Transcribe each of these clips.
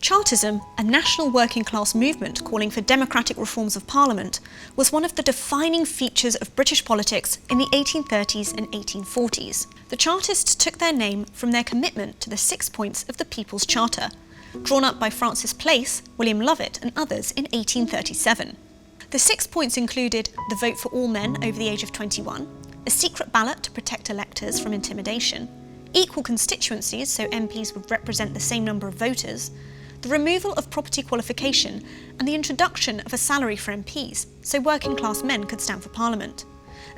Chartism, a national working class movement calling for democratic reforms of Parliament, was one of the defining features of British politics in the 1830s and 1840s. The Chartists took their name from their commitment to the 6 points of the People's Charter, drawn up by Francis Place, William Lovett and others in 1837. The 6 points included the vote for all men over the age of 21, a secret ballot to protect electors from intimidation, equal constituencies so MPs would represent the same number of voters, the removal of property qualification and the introduction of a salary for MPs so working class men could stand for Parliament,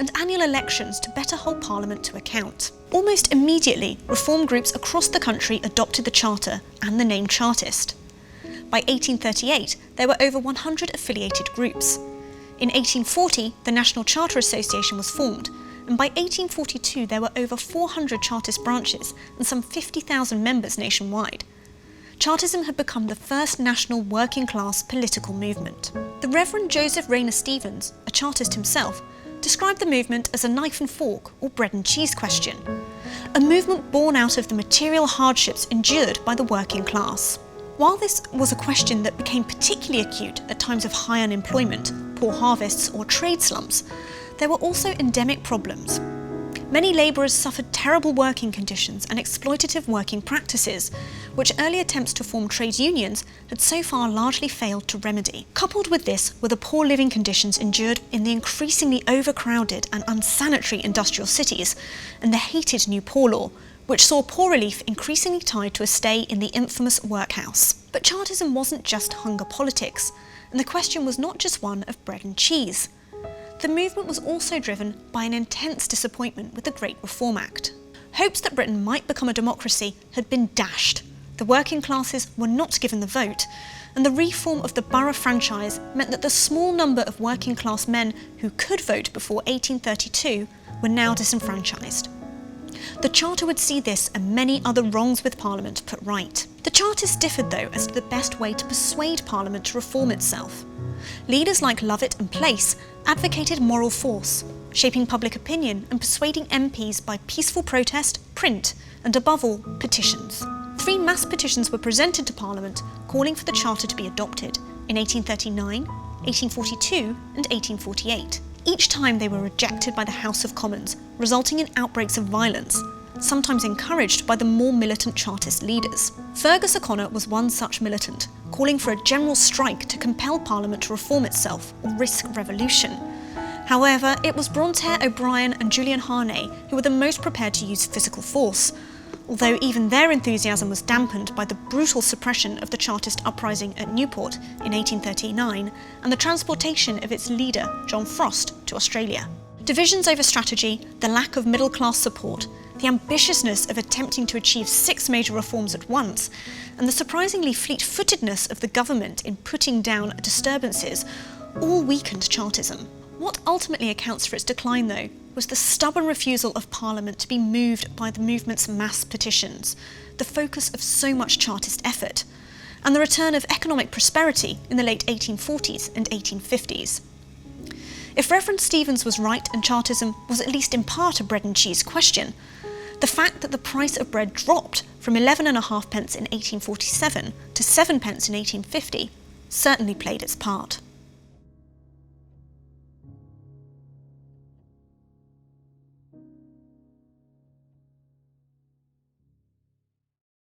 and annual elections to better hold Parliament to account. Almost immediately, reform groups across the country adopted the Charter and the name Chartist. By 1838, there were over 100 affiliated groups. In 1840, the National Charter Association was formed, and by 1842 there were over 400 Chartist branches and some 50,000 members nationwide. Chartism had become the first national working-class political movement. The Reverend Joseph Rayner Stevens, a Chartist himself, described the movement as a knife and fork or bread and cheese question, a movement born out of the material hardships endured by the working class. While this was a question that became particularly acute at times of high unemployment, poor harvests or trade slumps, there were also endemic problems. Many labourers suffered terrible working conditions and exploitative working practices, which early attempts to form trade unions had so far largely failed to remedy. Coupled with this were the poor living conditions endured in the increasingly overcrowded and unsanitary industrial cities, and the hated New Poor Law, which saw poor relief increasingly tied to a stay in the infamous workhouse. But Chartism wasn't just hunger politics, and the question was not just one of bread and cheese. The movement was also driven by an intense disappointment with the Great Reform Act. Hopes that Britain might become a democracy had been dashed. The working classes were not given the vote, and the reform of the borough franchise meant that the small number of working class men who could vote before 1832 were now disenfranchised. The Charter would see this and many other wrongs with Parliament put right. The Chartists differed, though, as to the best way to persuade Parliament to reform itself. Leaders like Lovett and Place advocated moral force, shaping public opinion and persuading MPs by peaceful protest, print, and above all, petitions. 3 mass petitions were presented to Parliament calling for the Charter to be adopted in 1839, 1842 and 1848. Each time they were rejected by the House of Commons, resulting in outbreaks of violence, sometimes encouraged by the more militant Chartist leaders. Fergus O'Connor was one such militant, calling for a general strike to compel Parliament to reform itself or risk revolution. However, it was Bronte O'Brien and Julian Harney who were the most prepared to use physical force, although even their enthusiasm was dampened by the brutal suppression of the Chartist uprising at Newport in 1839 and the transportation of its leader, John Frost, to Australia. Divisions over strategy, the lack of middle-class support, the ambitiousness of attempting to achieve 6 major reforms at once, and the surprisingly fleet-footedness of the government in putting down disturbances all weakened Chartism. What ultimately accounts for its decline, though, was the stubborn refusal of Parliament to be moved by the movement's mass petitions, the focus of so much Chartist effort, and the return of economic prosperity in the late 1840s and 1850s. If Reverend Stevens was right and Chartism was at least in part a bread and cheese question, the fact that the price of bread dropped from 11.5 pence in 1847 to 7 pence in 1850 certainly played its part.